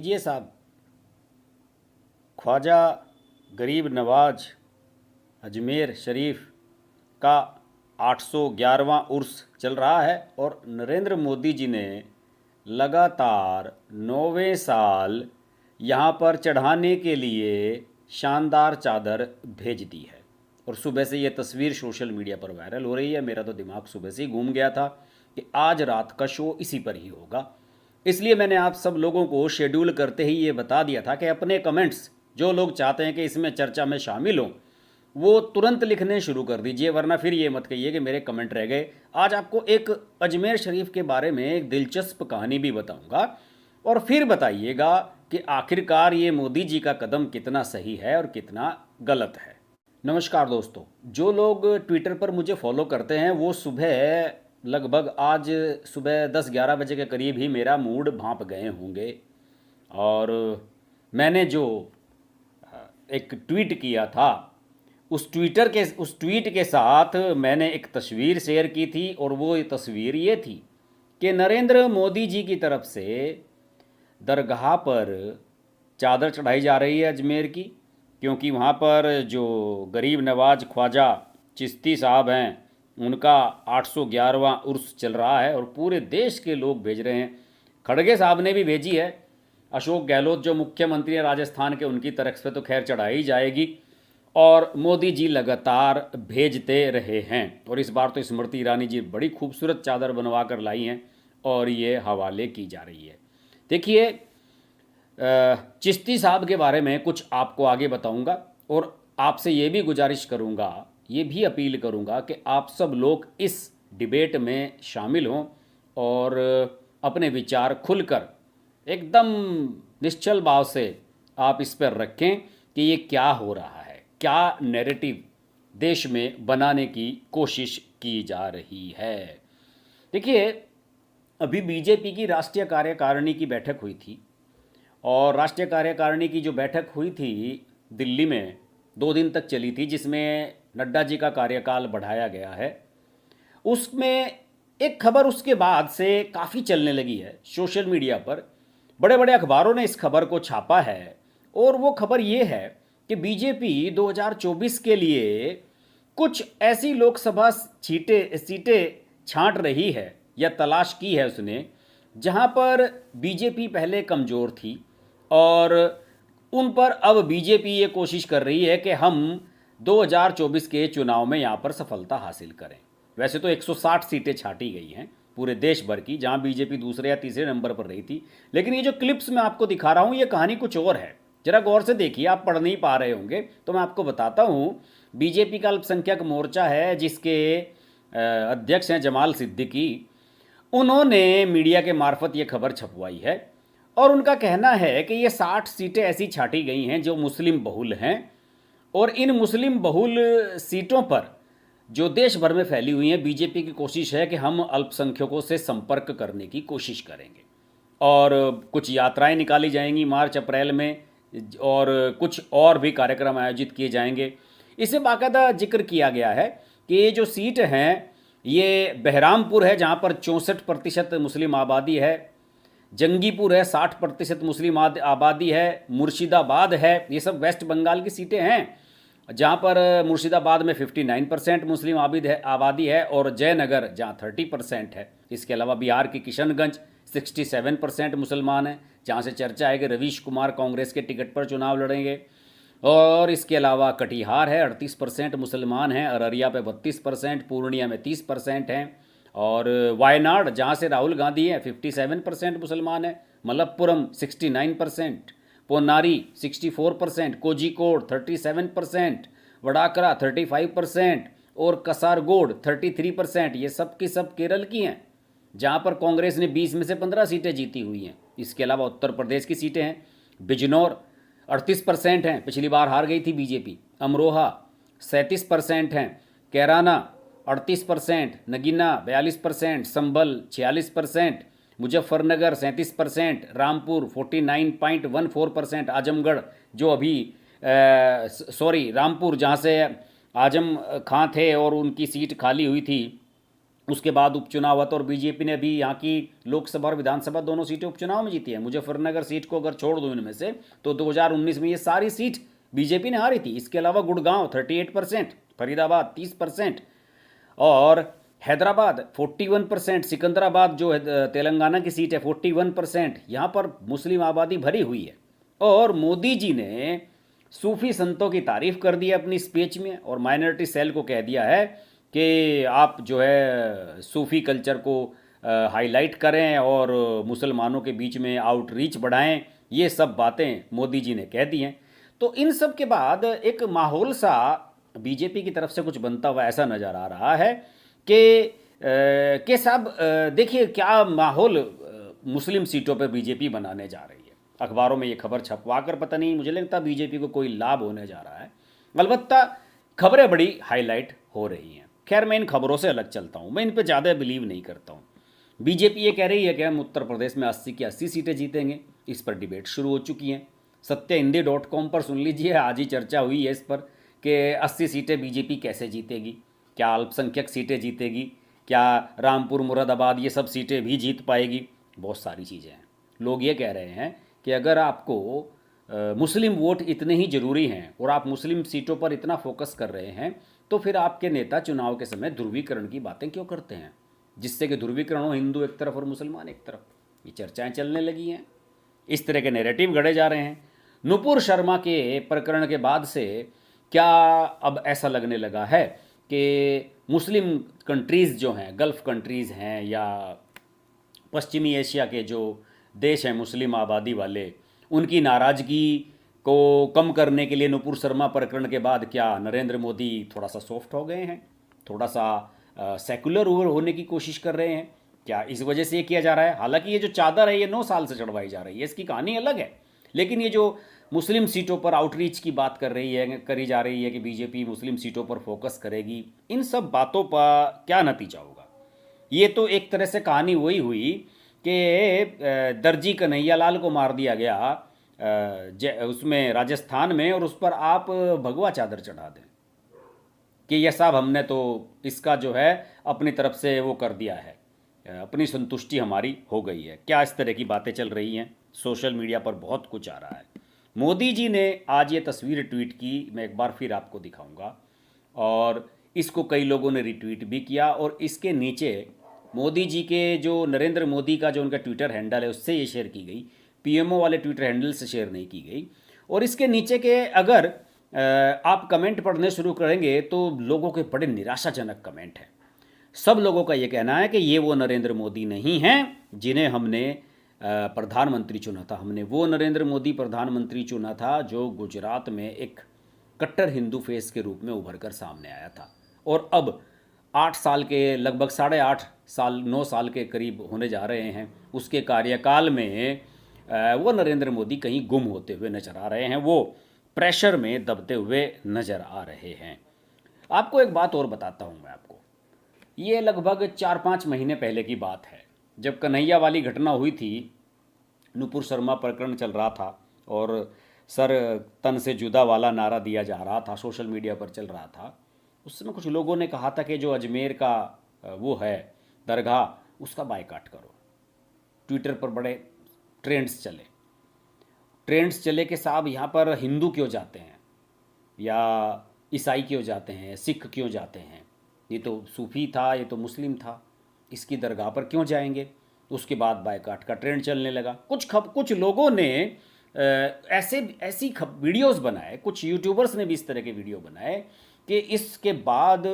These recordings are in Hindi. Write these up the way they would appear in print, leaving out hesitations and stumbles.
लीजिए साहब, ख्वाजा गरीब नवाज अजमेर शरीफ का 811वां उर्स चल रहा है और नरेंद्र मोदी जी ने लगातार 9वें साल यहाँ पर चढ़ाने के लिए शानदार चादर भेज दी है। और सुबह से ये तस्वीर सोशल मीडिया पर वायरल हो रही है। मेरा तो दिमाग सुबह से ही घूम गया था कि आज रात का शो इसी पर ही होगा। इसलिए मैंने आप सब लोगों को शेड्यूल करते ही ये बता दिया था कि अपने कमेंट्स जो लोग चाहते हैं कि इसमें चर्चा में शामिल हों वो तुरंत लिखने शुरू कर दीजिए, वरना फिर ये मत कहिए कि मेरे कमेंट रह गए। आज आपको एक अजमेर शरीफ के बारे में एक दिलचस्प कहानी भी बताऊंगा और फिर बताइएगा कि आखिरकार ये मोदी जी का कदम कितना सही है और कितना गलत है। नमस्कार दोस्तों, जो लोग ट्विटर पर मुझे फॉलो करते हैं वो सुबह लगभग आज सुबह 10-11 बजे के करीब ही मेरा मूड भांप गए होंगे। और मैंने जो एक ट्वीट किया था उस ट्वीट के साथ मैंने एक तस्वीर शेयर की थी और वो तस्वीर ये थी कि नरेंद्र मोदी जी की तरफ से दरगाह पर चादर चढ़ाई जा रही है अजमेर की, क्योंकि वहाँ पर जो गरीब नवाज ख्वाजा चिश्ती साहब हैं उनका 811वां उर्स चल रहा है और पूरे देश के लोग भेज रहे हैं। खड़गे साहब ने भी भेजी है, अशोक गहलोत जो मुख्यमंत्री हैं राजस्थान के उनकी तरफ से तो खैर चढ़ाई जाएगी, और मोदी जी लगातार भेजते रहे हैं। और इस बार तो स्मृति ईरानी जी बड़ी खूबसूरत चादर बनवा कर लाई हैं और ये हवाले की जा रही है। देखिए, चिश्ती साहब के बारे में कुछ आपको आगे बताऊंगा और आपसे ये भी गुजारिश करूंगा, ये भी अपील करूंगा कि आप सब लोग इस डिबेट में शामिल हों और अपने विचार खुलकर एकदम निश्चल भाव से आप इस पर रखें कि ये क्या हो रहा है, क्या नैरेटिव देश में बनाने की कोशिश की जा रही है। देखिए, अभी बीजेपी की राष्ट्रीय कार्यकारिणी की बैठक हुई थी और राष्ट्रीय कार्यकारिणी की जो बैठक हुई थी दिल्ली में 2 दिन तक चली थी, जिसमें नड्डा जी का कार्यकाल बढ़ाया गया है। उसमें एक खबर उसके बाद से काफ़ी चलने लगी है सोशल मीडिया पर, बड़े बड़े अखबारों ने इस खबर को छापा है और वो खबर ये है कि बीजेपी 2024 के लिए कुछ ऐसी लोकसभा सीटें छांट रही है या तलाश की है उसने जहां पर बीजेपी पहले कमज़ोर थी और उन पर अब बीजेपी ये कोशिश कर रही है कि हम 2024 के चुनाव में यहाँ पर सफलता हासिल करें। वैसे तो 160 सीटें छांटी गई हैं पूरे देश भर की, जहाँ बीजेपी दूसरे या तीसरे नंबर पर रही थी। लेकिन ये जो क्लिप्स मैं आपको दिखा रहा हूँ ये कहानी कुछ और है, जरा गौर से देखिए। आप पढ़ नहीं पा रहे होंगे तो मैं आपको बताता हूँ। बीजेपी का अल्पसंख्यक मोर्चा है जिसके अध्यक्ष हैं जमाल सिद्दीकी, उन्होंने मीडिया के मार्फत ये खबर छपवाई है और उनका कहना है कि ये 60 सीटें ऐसी छांटी गई हैं जो मुस्लिम बहुल हैं और इन मुस्लिम बहुल सीटों पर जो देश भर में फैली हुई हैं, बीजेपी की कोशिश है कि हम अल्पसंख्यकों से संपर्क करने की कोशिश करेंगे और कुछ यात्राएं निकाली जाएंगी मार्च अप्रैल में और कुछ और भी कार्यक्रम आयोजित किए जाएंगे। इसे बाकायदा जिक्र किया गया है कि ये जो सीट हैं ये बहरामपुर है जहाँ पर 64% मुस्लिम आबादी है, जंगीपुर है 60% मुस्लिम आबादी है, मुर्शिदाबाद है, ये सब वेस्ट बंगाल की सीटें हैं जहाँ पर मुर्शिदाबाद में 59% मुस्लिम आबादी है और जयनगर जहाँ 30% है। इसके अलावा बिहार की किशनगंज 67% मुसलमान हैं, जहाँ से चर्चा है कि रवीश कुमार कांग्रेस के टिकट पर चुनाव लड़ेंगे। और इसके अलावा कटिहार है 38% मुसलमान हैं, अररिया पे 32%, पूर्णिया में 30% हैं और वायनाड जहाँ से राहुल गांधी हैं 57% मुसलमान हैं, मलप्पुरम 69%, पोन्नारी 64%, कोझिकोड 37%, वडाकरा 35% और कसारगोड 33%। ये सब की सब केरल की हैं जहाँ पर कांग्रेस ने 20 में से 15 सीटें जीती हुई हैं। इसके अलावा उत्तर प्रदेश की सीटें हैं, बिजनौर 38% हैं, पिछली बार हार गई थी बीजेपी, अमरोहा 37% हैं, कैराना 38%, नगीना 42%, संभल 46%, मुजफ्फरनगर 37%, रामपुर 49.14%, आजमगढ़ जो अभी रामपुर जहाँ से आजम खां थे और उनकी सीट खाली हुई थी उसके बाद उपचुनाव हुआ था और बीजेपी ने अभी यहाँ की लोकसभा और विधानसभा दोनों सीटें उपचुनाव में जीती हैं। मुजफ्फरनगर सीट को अगर छोड़ दूँ इनमें से तो 2019 में ये सारी सीट बीजेपी ने हारी थी। इसके अलावा गुड़गांव 38%, फरीदाबाद 30%, और हैदराबाद 41%, सिकंदराबाद जो है तेलंगाना की सीट है 41%। यहाँ पर मुस्लिम आबादी भरी हुई है। और मोदी जी ने सूफी संतों की तारीफ कर दी है अपनी स्पीच में, और माइनॉरिटी सेल को कह दिया है कि आप जो है सूफी कल्चर को हाईलाइट करें और मुसलमानों के बीच में आउटरीच बढ़ाएं। ये सब बातें मोदी जी ने कह दी हैं। तो इन सब के बाद एक माहौल सा बीजेपी की तरफ से कुछ बनता हुआ ऐसा नज़र आ रहा है कि साहब देखिए क्या माहौल मुस्लिम सीटों पर बीजेपी बनाने जा रही है। अखबारों में ये खबर छपवा कर पता नहीं, मुझे लगता बीजेपी को कोई लाभ होने जा रहा है। अलबत्ता खबरें बड़ी हाईलाइट हो रही हैं। खैर मैं इन खबरों से अलग चलता हूँ, मैं इन पर ज़्यादा बिलीव नहीं करता हूँ। बीजेपी ये कह रही है कि हम उत्तर प्रदेश में 80 की 80 सीटें जीतेंगे। इस पर डिबेट शुरू हो चुकी हैं। सत्यहिंदी.com पर सुन लीजिए, आज ही चर्चा हुई है इस पर कि 80 सीटें बीजेपी कैसे जीतेगी, क्या अल्पसंख्यक सीटें जीतेगी, क्या रामपुर मुरादाबाद ये सब सीटें भी जीत पाएगी। बहुत सारी चीज़ें हैं। लोग ये कह रहे हैं कि अगर आपको मुस्लिम वोट इतने ही ज़रूरी हैं और आप मुस्लिम सीटों पर इतना फोकस कर रहे हैं तो फिर आपके नेता चुनाव के समय ध्रुवीकरण की बातें क्यों करते हैं, जिससे कि ध्रुवीकरण हो हिंदू एक तरफ और मुसलमान एक तरफ। ये चर्चाएं चलने लगी हैं, इस तरह के नैरेटिव गढ़े जा रहे हैं। नुपुर शर्मा के प्रकरण के बाद से क्या अब ऐसा लगने लगा है कि मुस्लिम कंट्रीज़ जो हैं, गल्फ़ कंट्रीज़ हैं या पश्चिमी एशिया के जो देश हैं मुस्लिम आबादी वाले, उनकी नाराज़गी को कम करने के लिए नुपुर शर्मा प्रकरण के बाद क्या नरेंद्र मोदी थोड़ा सा सॉफ्ट हो गए हैं, थोड़ा सा सेकुलर होने की कोशिश कर रहे हैं? क्या इस वजह से ये किया जा रहा है? हालांकि ये जो चादर है ये 9 साल से चढ़वाई जा रही है, इसकी कहानी अलग है। लेकिन ये जो मुस्लिम सीटों पर आउटरीच की बात करी जा रही है कि बीजेपी मुस्लिम सीटों पर फोकस करेगी, इन सब बातों पर क्या नतीजा होगा? ये तो एक तरह से कहानी वही हुई कि दर्जी कन्हैयालाल को मार दिया गया उसमें राजस्थान में, और उस पर आप भगवा चादर चढ़ा दें कि यह साहब हमने तो इसका जो है अपनी तरफ से वो कर दिया है, अपनी संतुष्टि हमारी हो गई है। क्या इस तरह की बातें चल रही हैं सोशल मीडिया पर, बहुत कुछ आ रहा है। मोदी जी ने आज ये तस्वीर ट्वीट की, मैं एक बार फिर आपको दिखाऊंगा, और इसको कई लोगों ने रिट्वीट भी किया। और इसके नीचे मोदी जी के जो नरेंद्र मोदी का जो उनका ट्विटर हैंडल है उससे ये शेयर की गई, पीएमओ वाले ट्विटर हैंडल से शेयर नहीं की गई। और इसके नीचे के अगर आप कमेंट पढ़ने शुरू करेंगे तो लोगों के बड़े निराशाजनक कमेंट हैं। सब लोगों का ये कहना है कि ये वो नरेंद्र मोदी नहीं हैं जिन्हें हमने प्रधानमंत्री चुना था। हमने वो नरेंद्र मोदी प्रधानमंत्री चुना था जो गुजरात में एक कट्टर हिंदू फेस के रूप में उभर कर सामने आया था। और अब 8 साल के लगभग 8.5 साल 9 साल के करीब होने जा रहे हैं उसके कार्यकाल में वो नरेंद्र मोदी कहीं गुम होते हुए नजर आ रहे हैं, वो प्रेशर में दबते हुए नजर आ रहे हैं। आपको एक बात और बताता हूँ मैं आपको, ये लगभग 4-5 महीने पहले की बात है जब कन्हैया वाली घटना हुई थी, नुपुर शर्मा प्रकरण चल रहा था और सर तन से जुदा वाला नारा दिया जा रहा था, सोशल मीडिया पर चल रहा था। उस समय कुछ लोगों ने कहा था कि जो अजमेर का वो है दरगाह उसका बायकाट करो। ट्विटर पर बड़े ट्रेंड्स चले कि साहब यहाँ पर हिंदू क्यों जाते हैं या ईसाई क्यों जाते हैं, सिख क्यों जाते हैं, ये तो सूफी था, ये तो मुस्लिम था, इसकी दरगाह पर क्यों जाएंगे। उसके बाद बायकाट का ट्रेंड चलने लगा। कुछ लोगों ने ऐसी वीडियोस बनाए, कुछ यूट्यूबर्स ने भी इस तरह के वीडियो बनाए कि इसके बाद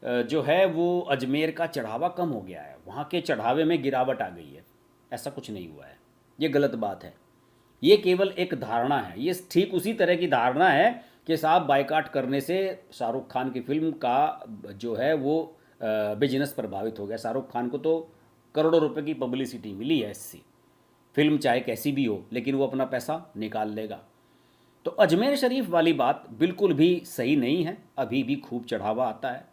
जो है वो अजमेर का चढ़ावा कम हो गया है, वहाँ के चढ़ावे में गिरावट आ गई है। ऐसा कुछ नहीं हुआ है, ये गलत बात है। ये केवल एक धारणा है। ये ठीक उसी तरह की धारणा है कि साहब बायकाट करने से शाहरुख खान की फिल्म का जो है वो बिजनेस प्रभावित हो गया। शाहरुख खान को तो करोड़ों रुपए की पब्लिसिटी मिली है इससे, फिल्म चाहे कैसी भी हो लेकिन वो अपना पैसा निकाल लेगा। तो अजमेर शरीफ वाली बात बिल्कुल भी सही नहीं है, अभी भी खूब चढ़ावा आता है।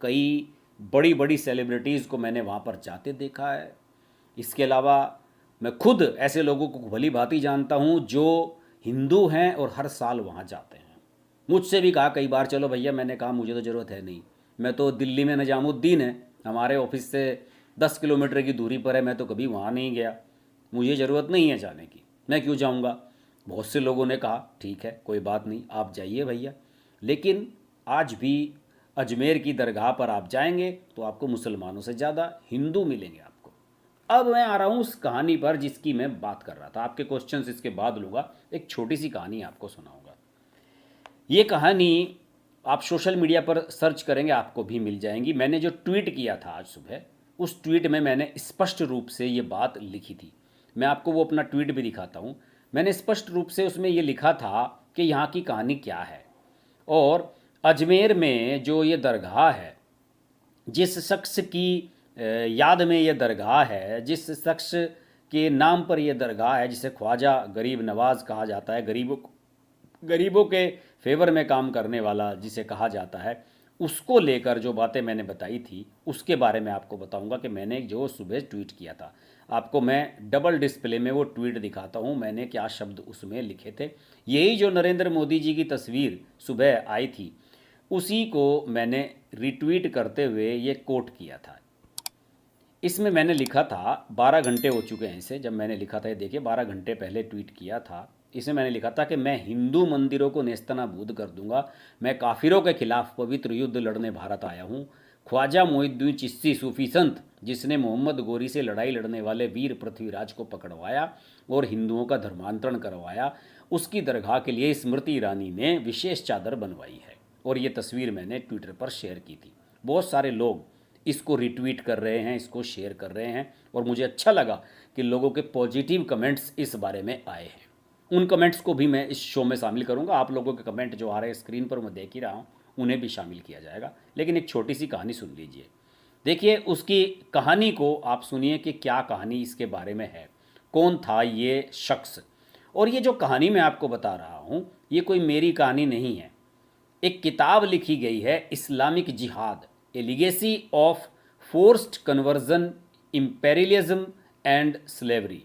कई बड़ी बड़ी सेलिब्रिटीज़ को मैंने वहाँ पर जाते देखा है। इसके अलावा मैं खुद ऐसे लोगों को भली भांति जानता हूँ जो हिंदू हैं और हर साल वहाँ जाते हैं। मुझसे भी कहा कई बार चलो भैया, मैंने कहा मुझे तो ज़रूरत है नहीं, मैं तो दिल्ली में निजामुद्दीन है हमारे ऑफिस से 10 किलोमीटर की दूरी पर है, मैं तो कभी वहाँ नहीं गया, मुझे ज़रूरत नहीं है जाने की, मैं क्यों जाऊँगा। बहुत से लोगों ने कहा ठीक है कोई बात नहीं, आप जाइए भैया। लेकिन आज भी अजमेर की दरगाह पर आप जाएंगे तो आपको मुसलमानों से ज़्यादा हिंदू मिलेंगे आपको। अब मैं आ रहा हूँ उस कहानी पर जिसकी मैं बात कर रहा था। आपके क्वेश्चंस इसके बाद लूँगा, एक छोटी सी कहानी आपको सुनाऊंगा। ये कहानी आप सोशल मीडिया पर सर्च करेंगे आपको भी मिल जाएंगी। मैंने जो ट्वीट किया था आज सुबह, उस ट्वीट में मैंने स्पष्ट रूप से ये बात लिखी थी। मैं आपको वो अपना ट्वीट भी दिखाता हूँ। मैंने स्पष्ट रूप से उसमें ये लिखा था कि यहाँ की कहानी क्या है, और अजमेर में जो ये दरगाह है, जिस शख्स की याद में ये दरगाह है, जिस शख्स के नाम पर यह दरगाह है, जिसे ख्वाजा गरीब नवाज कहा जाता है, गरीबों के फेवर में काम करने वाला जिसे कहा जाता है, उसको लेकर जो बातें मैंने बताई थी उसके बारे में आपको बताऊंगा कि मैंने जो सुबह ट्वीट किया था। आपको मैं डबल डिस्प्ले में वो ट्वीट दिखाता हूँ, मैंने क्या शब्द उसमें लिखे थे। यही जो नरेंद्र मोदी जी की तस्वीर सुबह आई थी, उसी को मैंने रिट्वीट करते हुए ये कोट किया था। इसमें मैंने लिखा था, 12 घंटे हो चुके हैं इसे जब मैंने लिखा था, ये देखिए 12 घंटे पहले ट्वीट किया था। इसमें मैंने लिखा था कि मैं हिंदू मंदिरों को नेस्तनाबूद कर दूंगा, मैं काफिरों के खिलाफ पवित्र युद्ध लड़ने भारत आया हूँ। ख्वाजा मोइनुद्दीन चिश्ती सूफी संत, जिसने मोहम्मद गोरी से लड़ाई लड़ने वाले वीर पृथ्वीराज को पकड़वाया और हिंदुओं का धर्मांतरण करवाया, उसकी दरगाह के लिए स्मृति ईरानी ने विशेष चादर बनवाई है। और ये तस्वीर मैंने ट्विटर पर शेयर की थी। बहुत सारे लोग इसको रिट्वीट कर रहे हैं, इसको शेयर कर रहे हैं, और मुझे अच्छा लगा कि लोगों के पॉजिटिव कमेंट्स इस बारे में आए हैं। उन कमेंट्स को भी मैं इस शो में शामिल करूंगा। आप लोगों के कमेंट जो आ रहे हैं स्क्रीन पर मैं देख ही रहा हूँ, उन्हें भी शामिल किया जाएगा। लेकिन एक छोटी सी कहानी सुन लीजिए। देखिए उसकी कहानी को आप सुनिए कि क्या कहानी इसके बारे में है, कौन था ये शख्स। और ये जो कहानी मैं आपको बता रहा हूँ, ये कोई मेरी कहानी नहीं है। एक किताब लिखी गई है, Islamic jihad, a legacy of forced conversion, imperialism and slavery,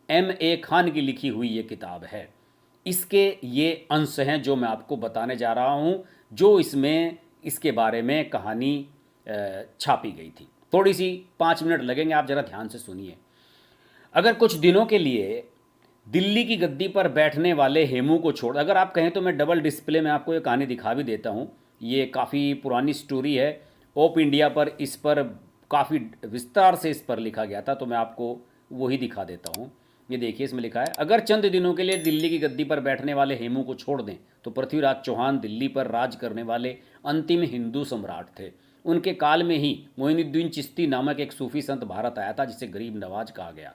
M.A. Khan की लिखी हुई ये किताब है। इसके ये अंश हैं जो मैं आपको बताने जा रहा हूँ, जो इसमें इसके बारे में कहानी छापी गई थी। थोड़ी सी 5 मिनट लगेंगे, आप ज़रा ध्यान से सुनिए। अगर कुछ दिनों के लिए दिल्ली की गद्दी पर बैठने वाले हेमू को छोड़, अगर आप कहें तो मैं डबल डिस्प्ले में आपको ये कहानी दिखा भी देता हूँ। ये काफ़ी पुरानी स्टोरी है, ओप इंडिया पर इस पर काफ़ी विस्तार से इस पर लिखा गया था, तो मैं आपको वही दिखा देता हूँ। ये देखिए इसमें लिखा है, अगर चंद दिनों के लिए दिल्ली की गद्दी पर बैठने वाले हेमू को छोड़ दें तो पृथ्वीराज चौहान दिल्ली पर राज करने वाले अंतिम हिंदू सम्राट थे। उनके काल में ही मोइनुद्दीन चिश्ती नामक एक सूफी संत भारत आया था, जिसे गरीब नवाज कहा गया।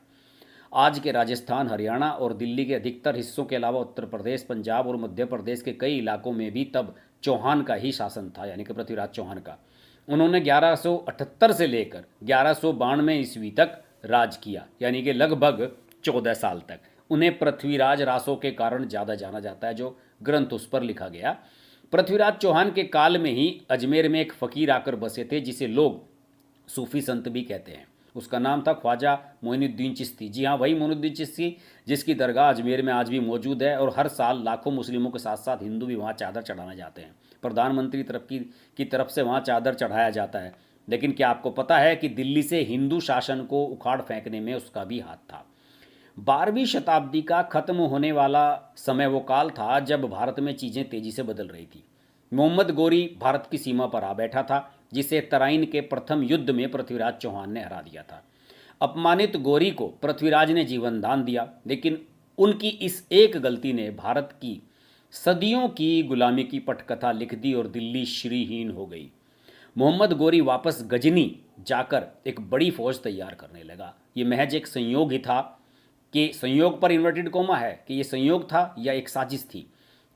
आज के राजस्थान, हरियाणा और दिल्ली के अधिकतर हिस्सों के अलावा उत्तर प्रदेश, पंजाब और मध्य प्रदेश के कई इलाकों में भी तब चौहान का ही शासन था, यानी कि पृथ्वीराज चौहान का। उन्होंने 1178 से लेकर 1192 ईस्वी तक राज किया, यानी कि लगभग 14 साल तक। उन्हें पृथ्वीराज रासों के कारण ज़्यादा जाना जाता है, जो ग्रंथ उस पर लिखा गया। पृथ्वीराज चौहान के काल में ही अजमेर में एक फ़कीर आकर बसे थे, जिसे लोग सूफी संत भी कहते हैं। उसका नाम था ख्वाजा मोइनुद्दीन चिश्ती। जी हाँ, वही मोइनुद्दीन चिश्ती जिसकी दरगाह अजमेर में आज भी मौजूद है, और हर साल लाखों मुस्लिमों के साथ साथ हिंदू भी वहाँ चादर चढ़ाने जाते हैं। प्रधानमंत्री की तरफ से वहाँ चादर चढ़ाया जाता है। लेकिन क्या आपको पता है कि दिल्ली से हिंदू शासन को उखाड़ फेंकने में उसका भी हाथ था। 12वीं शताब्दी का खत्म होने वाला समय वो काल था जब भारत में चीज़ें तेजी से बदल रही थी। मोहम्मद गोरी भारत की सीमा पर आ बैठा था, जिसे तराइन के प्रथम युद्ध में पृथ्वीराज चौहान ने हरा दिया था। अपमानित गोरी को पृथ्वीराज ने जीवन दान दिया, लेकिन उनकी इस एक गलती ने भारत की सदियों की गुलामी की पटकथा लिख दी और दिल्ली श्रीहीन हो गई। मोहम्मद गोरी वापस गजनी जाकर एक बड़ी फौज तैयार करने लगा। ये महज एक संयोग ही था, कि संयोग पर इन्वर्टेड कोमा है कि ये संयोग था या एक साजिश थी,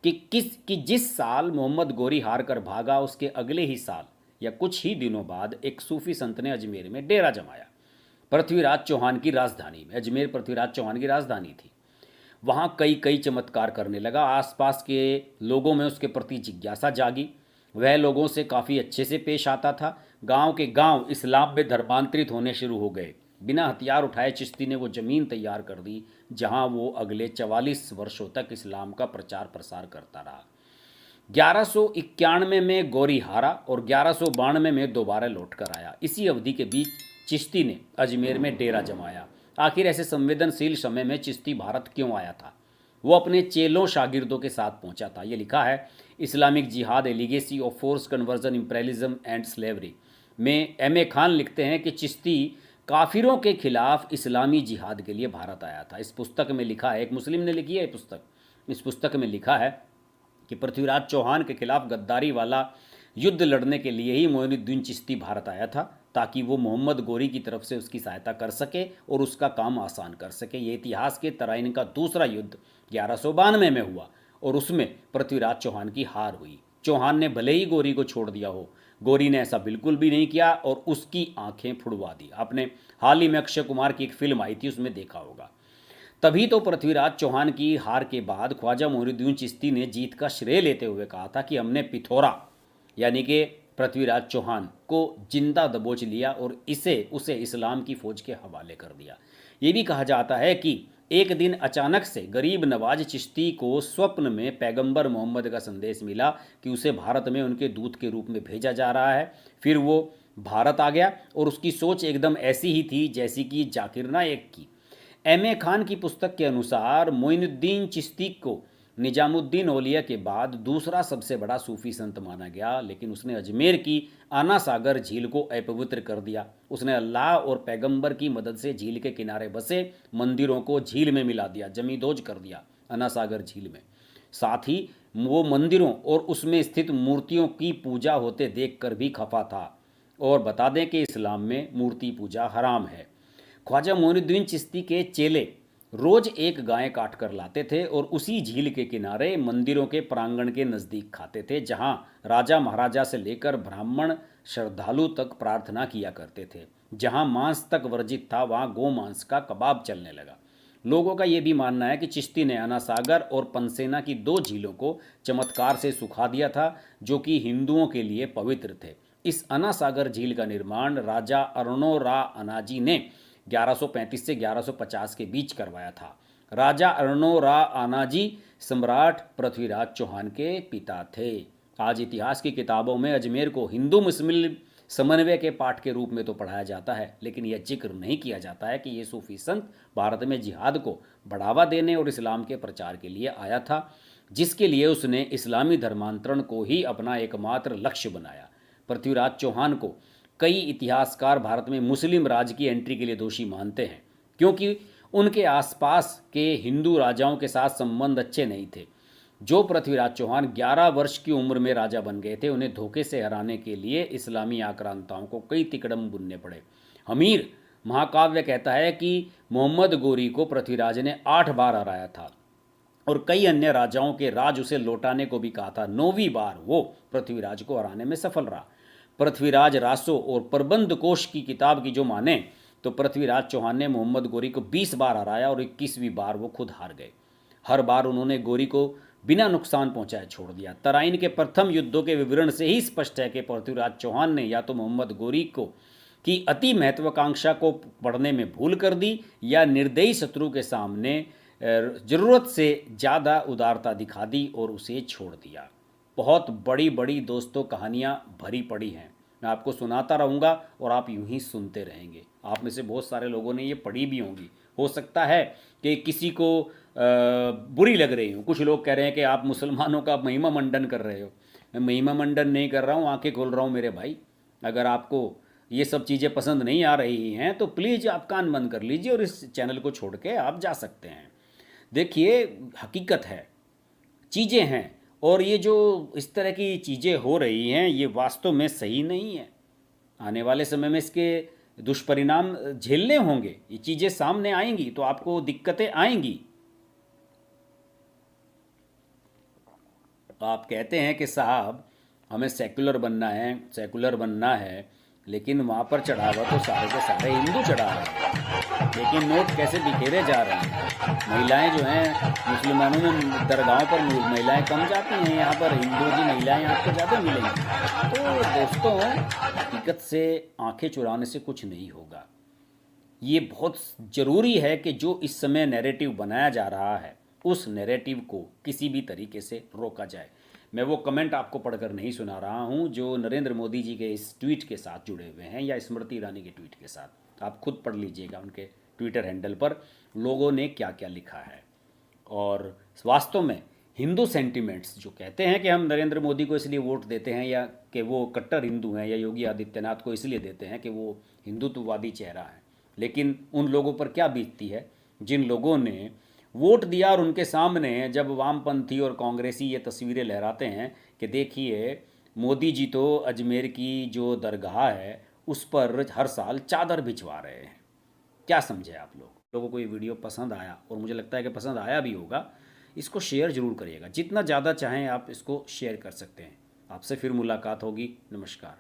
कि जिस साल मोहम्मद गोरी हार कर भागा, उसके अगले ही साल या कुछ ही दिनों बाद एक सूफी संत ने अजमेर में डेरा जमाया। पृथ्वीराज चौहान की राजधानी में, अजमेर पृथ्वीराज चौहान की राजधानी थी। वहाँ कई चमत्कार करने लगा। आसपास के लोगों में उसके प्रति जिज्ञासा जागी। वह लोगों से काफ़ी अच्छे से पेश आता था। गांव के गांव इस्लाम में धर्मांतरित होने शुरू हो गए। बिना हथियार उठाए चिश्ती ने वो ज़मीन तैयार कर दी जहां वो अगले 44 वर्षों तक इस्लाम का प्रचार प्रसार करता रहा। 1191 में गौरी हारा और 1192 में दोबारा लौट कर आया। इसी अवधि के बीच चिश्ती ने अजमेर में डेरा जमाया। आखिर ऐसे संवेदनशील समय में चिश्ती भारत क्यों आया था? वो अपने चेलों शागिर्दों के साथ पहुंचा था। ये लिखा है Islamic jihad a legacy of force conversion imperialism and slavery में M.A. खान लिखते हैं कि चिश्ती काफिरों के खिलाफ इस्लामी जिहाद के लिए भारत आया था। इस पुस्तक में लिखा है, एक मुस्लिम ने लिखी है पुस्तक, इस पुस्तक में लिखा है कि पृथ्वीराज चौहान के खिलाफ गद्दारी वाला युद्ध लड़ने के लिए ही मोइनुद्दीन चिश्ती भारत आया था, ताकि वो मोहम्मद गोरी की तरफ से उसकी सहायता कर सके और उसका काम आसान कर सके। ये इतिहास के तराइन का दूसरा युद्ध 1192 में हुआ और उसमें पृथ्वीराज चौहान की हार हुई। चौहान ने भले ही गोरी को छोड़ दिया हो, गोरी ने ऐसा बिल्कुल भी नहीं किया और उसकी आंखें फुड़वा दी। आपने हाल ही में अक्षय कुमार की एक फिल्म आई थी, उसमें देखा होगा। तभी तो पृथ्वीराज चौहान की हार के बाद ख्वाजा मोइनुद्दीन चिश्ती ने जीत का श्रेय लेते हुए कहा था कि हमने पिथौरा यानी कि पृथ्वीराज चौहान को जिंदा दबोच लिया और उसे इस्लाम की फौज के हवाले कर दिया। ये भी कहा जाता है कि एक दिन अचानक से गरीब नवाज चिश्ती को स्वप्न में पैगंबर मोहम्मद का संदेश मिला कि उसे भारत में उनके दूत के रूप में भेजा जा रहा है। फिर वो भारत आ गया और उसकी सोच एकदम ऐसी ही थी जैसी कि जाकिर नायक की। M.A. खान की पुस्तक के अनुसार मोइनुद्दीन चिश्ती को निजामुद्दीन औलिया के बाद दूसरा सबसे बड़ा सूफी संत माना गया, लेकिन उसने अजमेर की आना सागर झील को अपवित्र कर दिया। उसने अल्लाह और पैगंबर की मदद से झील के किनारे बसे मंदिरों को झील में मिला दिया, जमींदोज कर दिया आना सागर झील में। साथ ही वो मंदिरों और उसमें स्थित मूर्तियों की पूजा होते देखकर भी खफा था। और बता दें कि इस्लाम में मूर्ति पूजा हराम है। ख्वाजा मोइनुद्दीन चिश्ती के चेले रोज एक गाय काट कर लाते थे और उसी झील के किनारे मंदिरों के प्रांगण के नज़दीक खाते थे, जहां राजा महाराजा से लेकर ब्राह्मण श्रद्धालु तक प्रार्थना किया करते थे। जहां मांस तक वर्जित था, वहां गौ मांस का कबाब चलने लगा। लोगों का यह भी मानना है कि चिश्ती ने आना सागर और पंसेना की दो झीलों को चमत्कार से सुखा दिया था, जो कि हिंदुओं के लिए पवित्र थे। इस आना सागर झील का निर्माण राजा अर्णोरा अनाजी ने 1135 से 1150 के बीच करवाया था। राजा अर्णोरा आनाजी सम्राट पृथ्वीराज चौहान के पिता थे। आज इतिहास की किताबों में अजमेर को हिंदू मुस्लिम समन्वय के पाठ के रूप में तो पढ़ाया जाता है, लेकिन यह जिक्र नहीं किया जाता है कि ये सूफी संत भारत में जिहाद को बढ़ावा देने और इस्लाम के प्रचार के लिए आया था, जिसके लिए उसने इस्लामी धर्मांतरण को ही अपना एकमात्र लक्ष्य बनाया। पृथ्वीराज चौहान को कई इतिहासकार भारत में मुस्लिम राज की एंट्री के लिए दोषी मानते हैं, क्योंकि उनके आसपास के हिंदू राजाओं के साथ संबंध अच्छे नहीं थे। जो पृथ्वीराज चौहान 11 वर्ष की उम्र में राजा बन गए थे, उन्हें धोखे से हराने के लिए इस्लामी आक्रांताओं को कई तिकड़म बुनने पड़े। हमीर महाकाव्य कहता है कि मोहम्मद गोरी को पृथ्वीराज ने 8 बार हराया था और कई अन्य राजाओं के राज उसे लौटाने को भी कहा था। 9वीं बार वो पृथ्वीराज को हराने में सफल रहा। पृथ्वीराज रासो और प्रबंध कोश की किताब की जो माने तो पृथ्वीराज चौहान ने मोहम्मद गोरी को 20 बार हराया और 21वीं बार वो खुद हार गए। हर बार उन्होंने गोरी को बिना नुकसान पहुंचाए छोड़ दिया। तराइन के प्रथम युद्धों के विवरण से ही स्पष्ट है कि पृथ्वीराज चौहान ने या तो मोहम्मद गोरी को की अति महत्वाकांक्षा को पढ़ने में भूल कर दी या निर्दयी शत्रु के सामने ज़रूरत से ज़्यादा उदारता दिखा दी और उसे छोड़ दिया। बहुत बड़ी बड़ी दोस्तों कहानियाँ भरी पड़ी हैं, मैं आपको सुनाता रहूँगा और आप यूं ही सुनते रहेंगे। आप में से बहुत सारे लोगों ने ये पढ़ी भी होंगी। हो सकता है कि किसी को बुरी लग रही हो। कुछ लोग कह रहे हैं कि आप मुसलमानों का महिमा मंडन कर रहे हो। मैं महिमा मंडन नहीं कर रहा हूँ, आंखें खोल रहा हूँ मेरे भाई। अगर आपको ये सब चीज़ें पसंद नहीं आ रही हैं तो प्लीज़ आप कान बंद कर लीजिए और इस चैनल को छोड़ के आप जा सकते हैं। देखिए, हकीकत है, चीज़ें हैं, और ये जो इस तरह की चीज़ें हो रही हैं ये वास्तव में सही नहीं है। आने वाले समय में इसके दुष्परिणाम झेलने होंगे। ये चीज़ें सामने आएंगी तो आपको दिक्कतें आएंगी। आप कहते हैं कि साहब हमें सेकुलर बनना है, लेकिन वहाँ पर चढ़ावा तो सारे के सारे हिंदू चढ़ा रहे हैं। लेकिन नोट कैसे बिखेरे जा रहे हैं। महिलाएं जो हैं, मुसलमानों में दरगाहों पर महिलाएं कम जाती हैं, यहाँ पर हिंदू की महिलाएं आपको ज़्यादा मिलेंगी। तो दोस्तों, हकीकत से आंखें चुराने से कुछ नहीं होगा। ये बहुत ज़रूरी है कि जो इस समय नैरेटिव बनाया जा रहा है उस नैरेटिव को किसी भी तरीके से रोका जाए। मैं वो कमेंट आपको पढ़कर नहीं सुना रहा हूँ जो नरेंद्र मोदी जी के इस ट्वीट के साथ जुड़े हुए हैं या स्मृति ईरानी के ट्वीट के साथ। आप खुद पढ़ लीजिएगा उनके ट्विटर हैंडल पर लोगों ने क्या क्या लिखा है। और वास्तव में हिंदू सेंटिमेंट्स जो कहते हैं कि हम नरेंद्र मोदी को इसलिए वोट देते हैं या कि वो कट्टर हिंदू हैं, या योगी आदित्यनाथ को इसलिए देते हैं कि वो हिंदुत्ववादी चेहरा है, लेकिन उन लोगों पर क्या बीतती है जिन लोगों ने वोट दिया और उनके सामने जब वामपंथी और कांग्रेसी ये तस्वीरें लहराते हैं कि देखिए मोदी जी तो अजमेर की जो दरगाह है उस पर हर साल चादर भिजवा रहे हैं। क्या समझे आप लोगों को ये वीडियो पसंद आया, और मुझे लगता है कि पसंद आया भी होगा, इसको शेयर ज़रूर करिएगा। जितना ज़्यादा चाहें आप इसको शेयर कर सकते हैं। आपसे फिर मुलाकात होगी। नमस्कार।